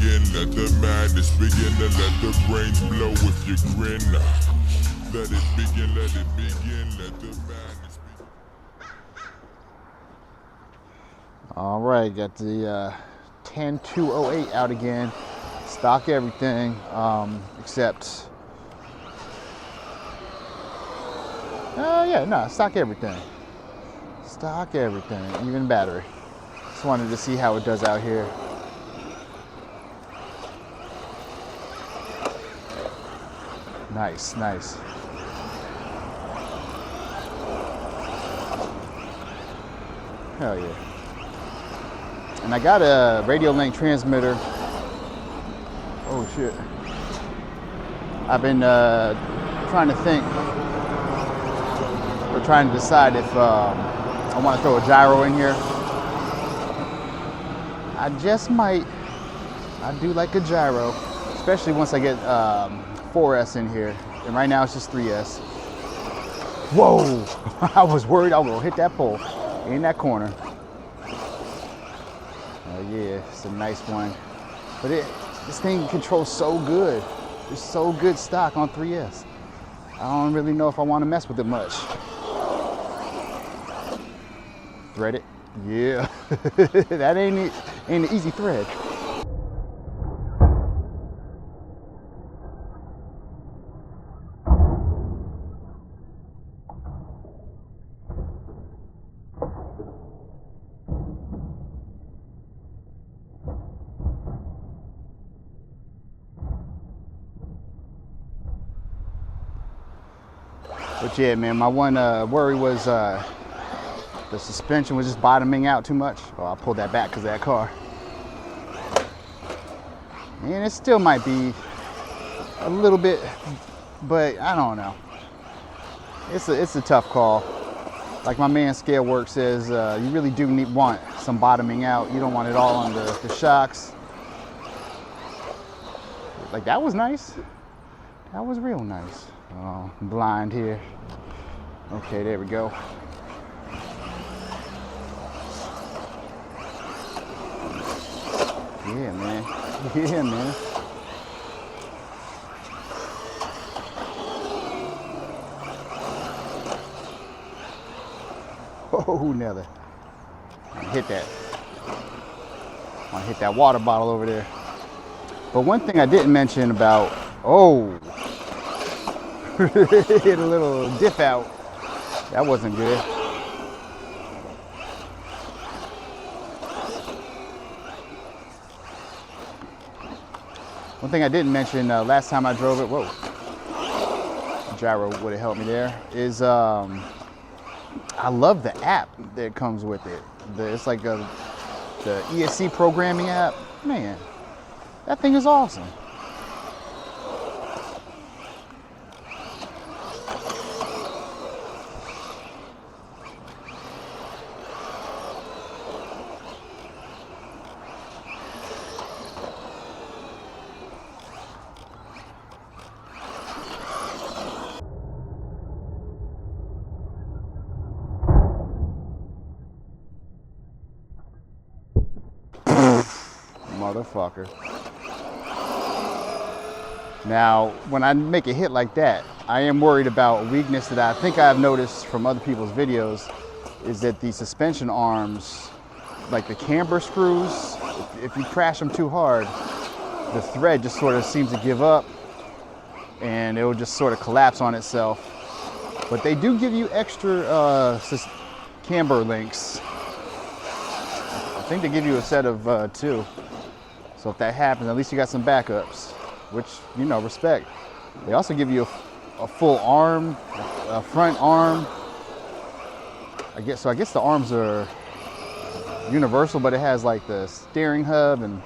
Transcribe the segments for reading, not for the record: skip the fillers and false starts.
begin, let the madness begin, and let the brains blow if you grin. Let it begin, let it begin, let the madness begin. All right, got the 10208 out again. Stock everything, except, stock everything. Stock everything, even battery. Just wanted to see how it does out here. Nice, nice. Hell yeah. And I got a radio link transmitter. Oh shit. I've been trying to think, or trying to decide if I want to throw a gyro in here. I just might. I do like a gyro, especially once I get 4S in here. And right now it's just 3S. Whoa! I was worried I was gonna hit that pole in that corner. Oh yeah, it's a nice one. But this thing controls so good. It's so good stock on 3S. I don't really know if I want to mess with it much. Thread it? Yeah. That ain't an easy thread. But yeah, man, my one worry was the suspension was just bottoming out too much. Well, I pulled that back because of that car. And it still might be a little bit, but I don't know. It's a tough call. Like my man Scale Work says, you really do want some bottoming out. You don't want it all on the shocks. Like that was nice. That was real nice. Oh, blind here. Okay, there we go. Yeah, man. Yeah, man. Oh, Nelly. Hit that. I want to hit that water bottle over there. But one thing I didn't mention about, hit a little dip out. That wasn't good. One thing I didn't mention last time I drove it, gyro would have helped me there, is I love the app that comes with it. It's like the ESC programming app. Man, that thing is awesome. Motherfucker. Now, when I make a hit like that, I am worried about a weakness that I think I've noticed from other people's videos, is that the suspension arms, like the camber screws, if you crash them too hard, the thread just sort of seems to give up and it will just sort of collapse on itself. But they do give you extra camber links. I think they give you a set of 2. So if that happens, at least you got some backups, which, you know, respect. They also give you a full arm, a front arm. I guess the arms are universal, but it has like the steering hub and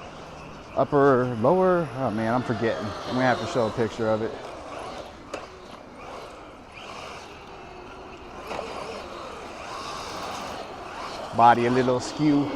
upper, lower. Oh man, I'm forgetting. I'm gonna have to show a picture of it. Body a little askew.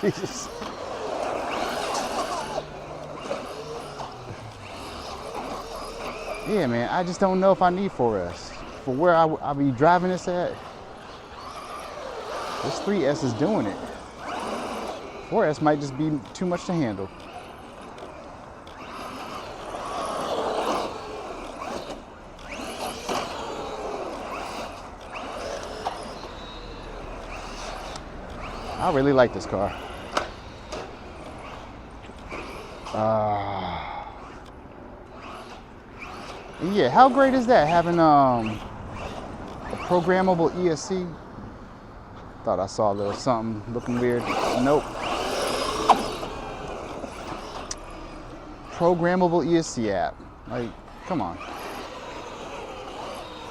Jesus. Yeah, man, I just don't know if I need 4S. For where I'll be driving this at, this 3S is doing it. 4S might just be too much to handle. I really like this car. Yeah, how great is that, having a programmable ESC? Thought I saw a little something looking weird. Nope. Programmable ESC app. Like, come on.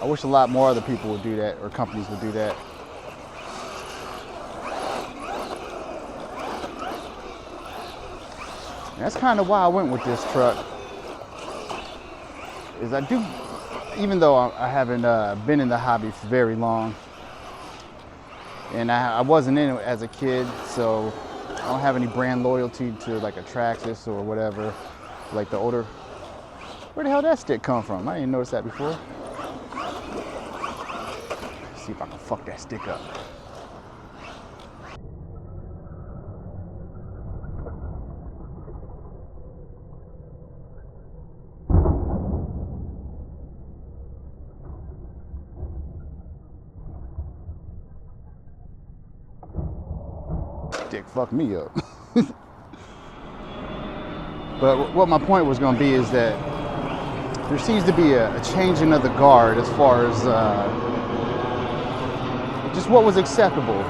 I wish a lot more other people would do that, or companies would do that. And that's kind of why I went with this truck. Is I do, even though I haven't been in the hobby for very long, and I wasn't in it as a kid, so I don't have any brand loyalty to like a Traxxas or whatever, like the older. Where the hell did that stick come from? I didn't notice that before. Let's see if I can fuck that stick up. Dick fucked me up. But what my point was going to be is that there seems to be a changing of the guard as far as just what was acceptable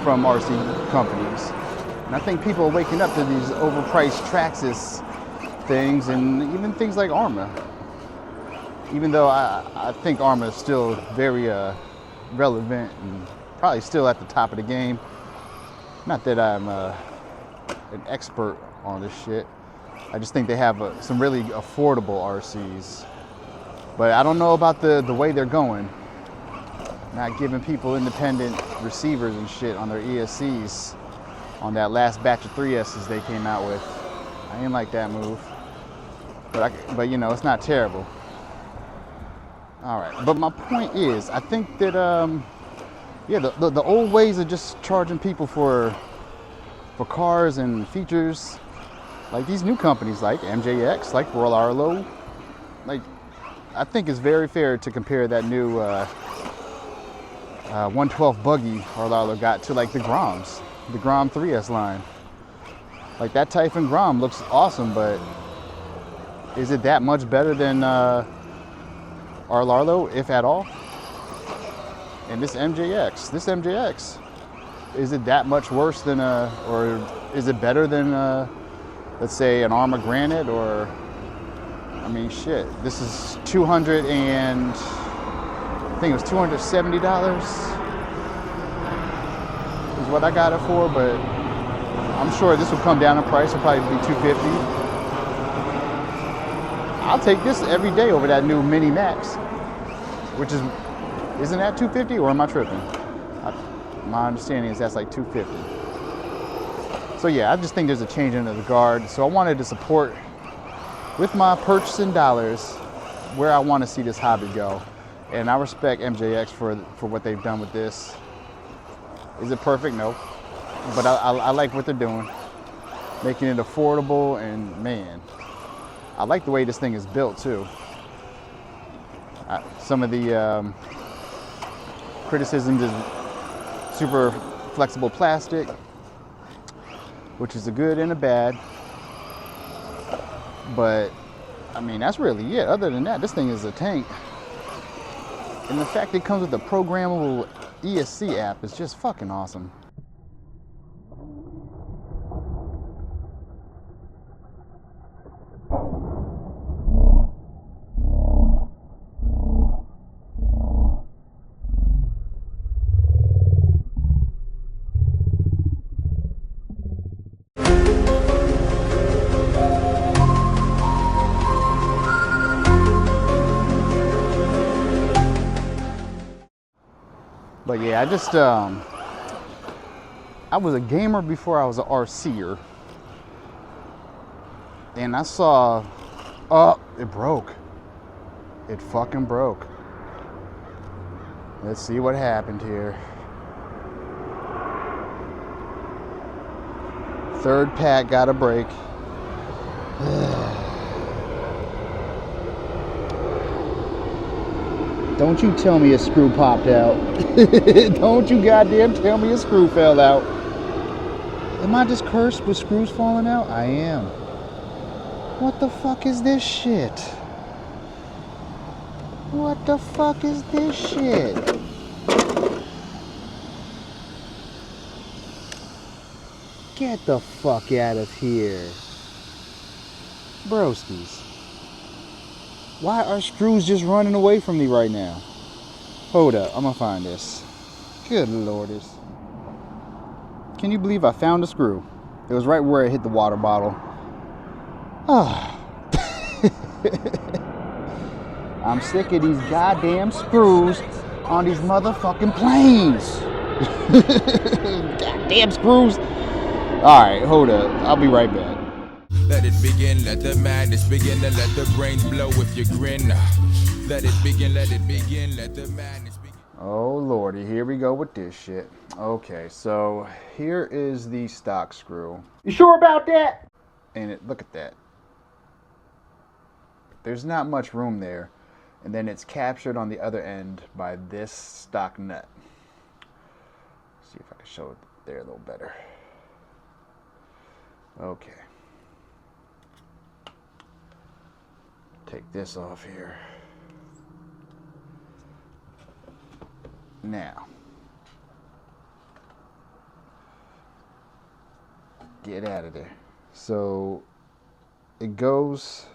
from RC companies. And I think people are waking up to these overpriced Traxxas things, and even things like Arma. Even though I think Arma is still very relevant and probably still at the top of the game. Not that I'm an expert on this shit. I just think they have some really affordable RCs. But I don't know about the way they're going. Not giving people independent receivers and shit on their ESCs on that last batch of 3Ss they came out with. I didn't like that move. But you know, it's not terrible. All right, but my point is, I think that yeah, the old ways of just charging people for cars and features, like these new companies like MJX, like Royal Arlo, like I think it's very fair to compare that new 112 buggy Royal Arlo got to like the Groms, the Grom 3S line. Like that Typhon Grom looks awesome, but is it that much better than Royal Arlo, if at all? And this MJX, is it that much worse than or is it better than let's say an Arma Granite, or, I mean, shit, this is I think it was $270 is what I got it for, but I'm sure this will come down in price. It'll probably be $250. I'll take this every day over that new Mini Max, which is, isn't that $250, or am I tripping? My understanding is that's like $250. So yeah, I just think there's a change in the guard. So I wanted to support with my purchasing dollars where I want to see this hobby go. And I respect MJX for what they've done with this. Is it perfect? No. But I like what they're doing. Making it affordable, and man, I like the way this thing is built too. Some of the criticisms is super flexible plastic, which is a good and a bad. But I mean, that's really it. Other than that, this thing is a tank. And the fact it comes with a programmable ESC app is just fucking awesome. But yeah, I just I was a gamer before I was an RCer. And I saw, oh, it broke. It fucking broke. Let's see what happened here. Third pack got a break. Don't you tell me a screw popped out. Don't you goddamn tell me a screw fell out. Am I just cursed with screws falling out? I am. What the fuck is this shit? What the fuck is this shit? Get the fuck out of here. Broskies. Why are screws just running away from me right now? Hold up, I'm gonna find this. Good lorders. Can you believe I found a screw? It was right where it hit the water bottle. Ah. I'm sick of these goddamn screws on these motherfucking planes. Goddamn screws. Alright, hold up. I'll be right back. Let it begin, let the madness begin, and let the brains blow if you grin. Let it begin, let the madness begin. Oh lordy, here we go with this shit. Okay, so here is the stock screw. You sure about that? And look at that. There's not much room there. And then it's captured on the other end by this stock nut. Let's see if I can show it there a little better. Okay. Take this off here. Now, get out of there. So it goes,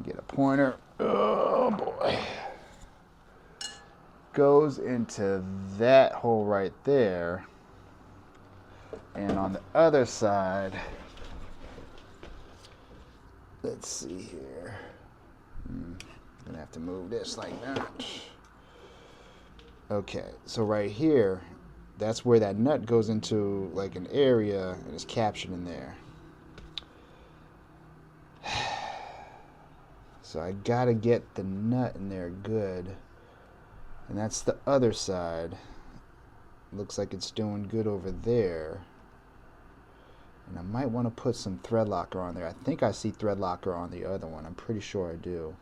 get a pointer. Oh boy. Goes into that hole right there. And on the other side, let's see here. Gonna have to move this like that. Okay, so right here, that's where that nut goes into like an area and it's captured in there. So I gotta get the nut in there good. And that's the other side. Looks like it's doing good over there. And I might want to put some thread locker on there. I think I see thread locker on the other one. I'm pretty sure I do.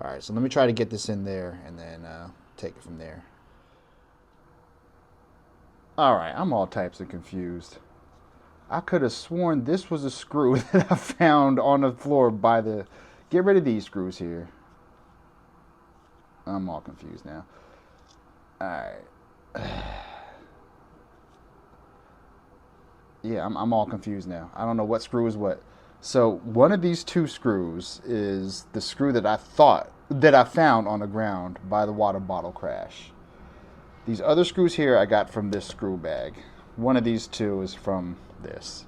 Alright, so let me try to get this in there and then take it from there. Alright, I'm all types of confused. I could have sworn this was a screw that I found on the floor by the... Get rid of these screws here. I'm all confused now. Alright. Yeah, I'm all confused now. I don't know what screw is what. So one of these two screws is the screw that I found on the ground by the water bottle crash. These other screws here I got from this screw bag. One of these two is from this.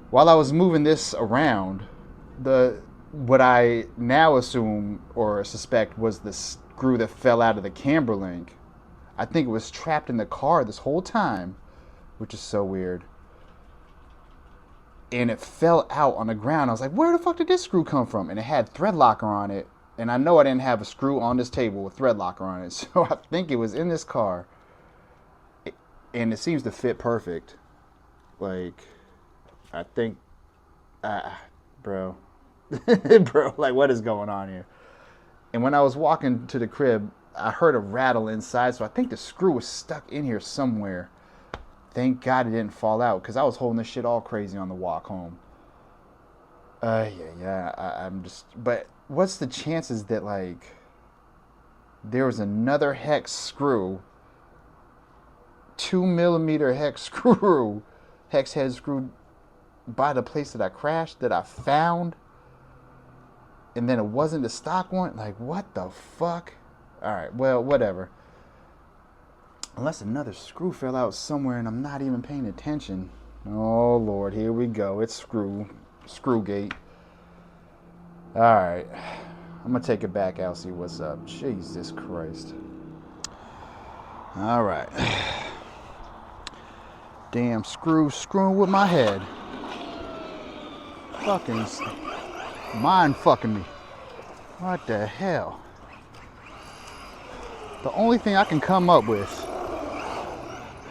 While I was moving this around, what I now assume or suspect was the screw that fell out of the camber link. I think it was trapped in the car this whole time, which is so weird. And it fell out on the ground. I was like, where the fuck did this screw come from? And it had thread locker on it. And I know I didn't have a screw on this table with thread locker on it. So I think it was in this car. And it seems to fit perfect. Like, I think, bro. Bro, like what is going on here? And when I was walking to the crib, I heard a rattle inside. So I think the screw was stuck in here somewhere. Thank God it didn't fall out because I was holding this shit all crazy on the walk home. I'm just... But what's the chances that, like, there was another hex screw, 2mm hex screw, hex head screw by the place that I crashed, that I found, and then it wasn't the stock one? Like, what the fuck? Alright, well, whatever. Unless another screw fell out somewhere and I'm not even paying attention. Oh Lord, here we go. It's Screwgate. Alright. I'm gonna take it back out, see what's up. Jesus Christ. All right. Damn screwing with my head. Fucking mind fucking me. What the hell? The only thing I can come up with,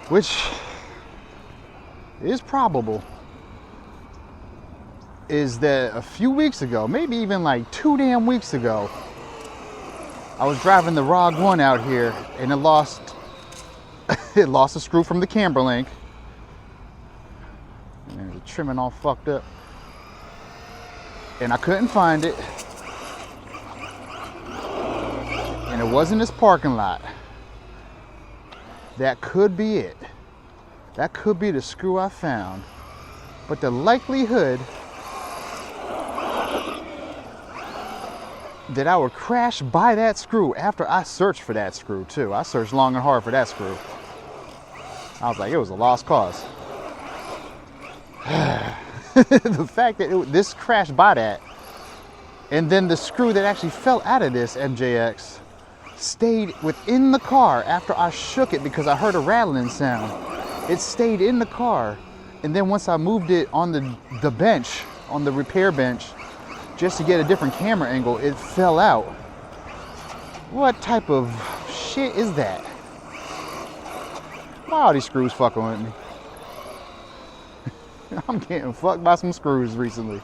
which is probable, is that a few weeks ago, maybe even like 2 damn weeks ago, I was driving the ROG 1 out here and it lost a screw from the camber link. And the trimming all fucked up. And I couldn't find it. And it was in this parking lot. That could be it. That could be the screw I found. But the likelihood that I would crash by that screw after I searched for that screw too. I searched long and hard for that screw. I was like, it was a lost cause. The fact that this crashed by that, and then the screw that actually fell out of this MJX stayed within the car after I shook it because I heard a rattling sound. It stayed in the car, and then once I moved it on the bench, on the repair bench, just to get a different camera angle, it fell out. What type of shit is that? Why are these screws fucking with me? I'm getting fucked by some screws recently.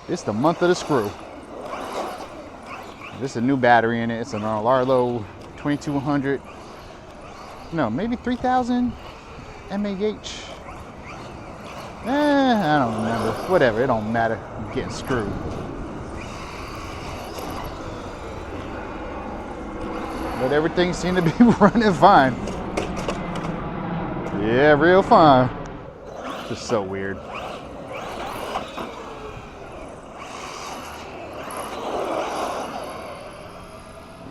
It's the month of the screw. This is a new battery in it. It's an Arlo 2200. No, maybe 3000 MAH. I don't remember. Whatever, it don't matter. I'm getting screwed. But everything seemed to be running fine. Yeah, real fine. Just so weird.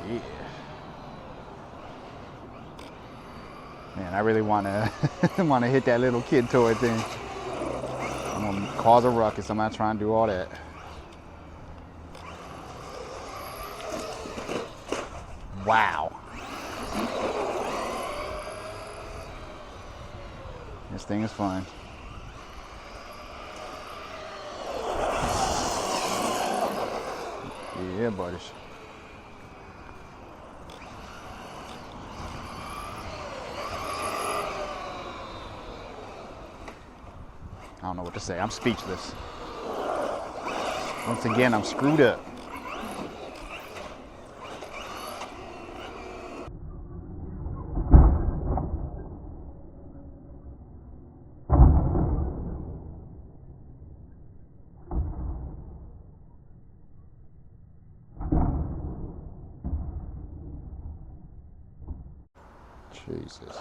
Yeah. Man, I really want to hit that little kid toy thing. I'm gonna cause a ruckus. I'm not trying to do all that. Wow. This thing is fun. Yeah, buddies. I don't know what to say. I'm speechless. Once again, I'm screwed up. Jesus.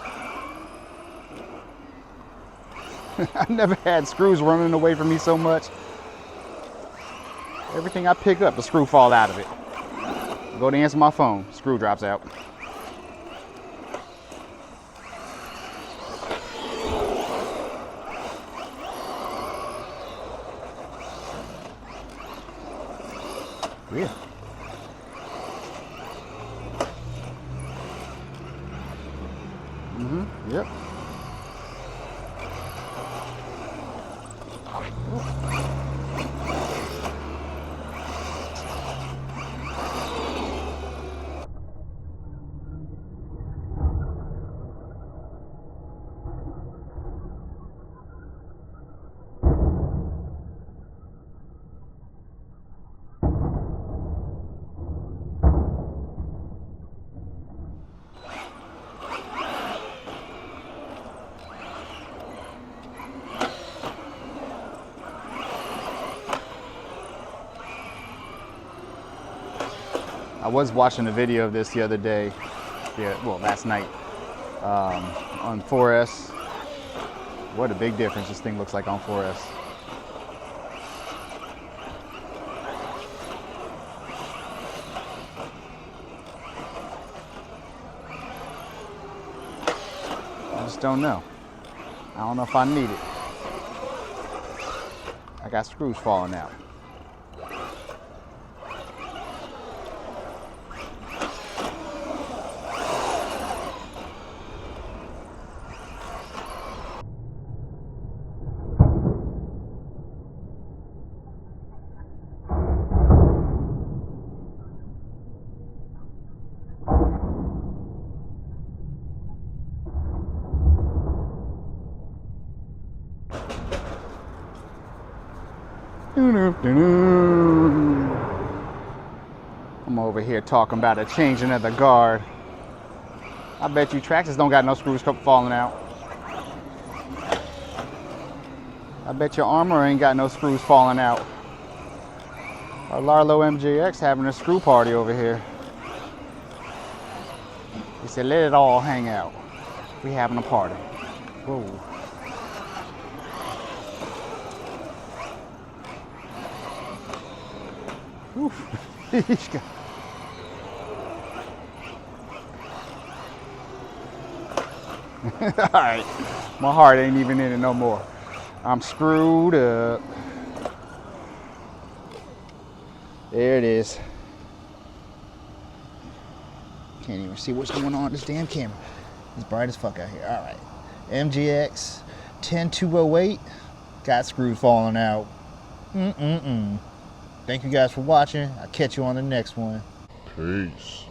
I've never had screws running away from me so much. Everything I pick up, the screw fall out of it. Go to answer my phone, screw drops out. Yeah. Yep. I was watching a video of this the other day, last night, on 4S. What a big difference this thing looks like on 4S. I just don't know. I don't know if I need it. I got screws falling out. I'm over here talking about a changing of the guard. I bet you tractors don't got no screws falling out. I bet your armor ain't got no screws falling out. Our Larlo MJX having a screw party over here. He said, let it all hang out. We having a party. Whoa. Oof. All right, my heart ain't even in it no more. I'm screwed up. There it is. Can't even see what's going on with this damn camera. It's bright as fuck out here. All right, MJX 10208 got screws falling out. Thank you guys for watching. I'll catch you on the next one. Peace.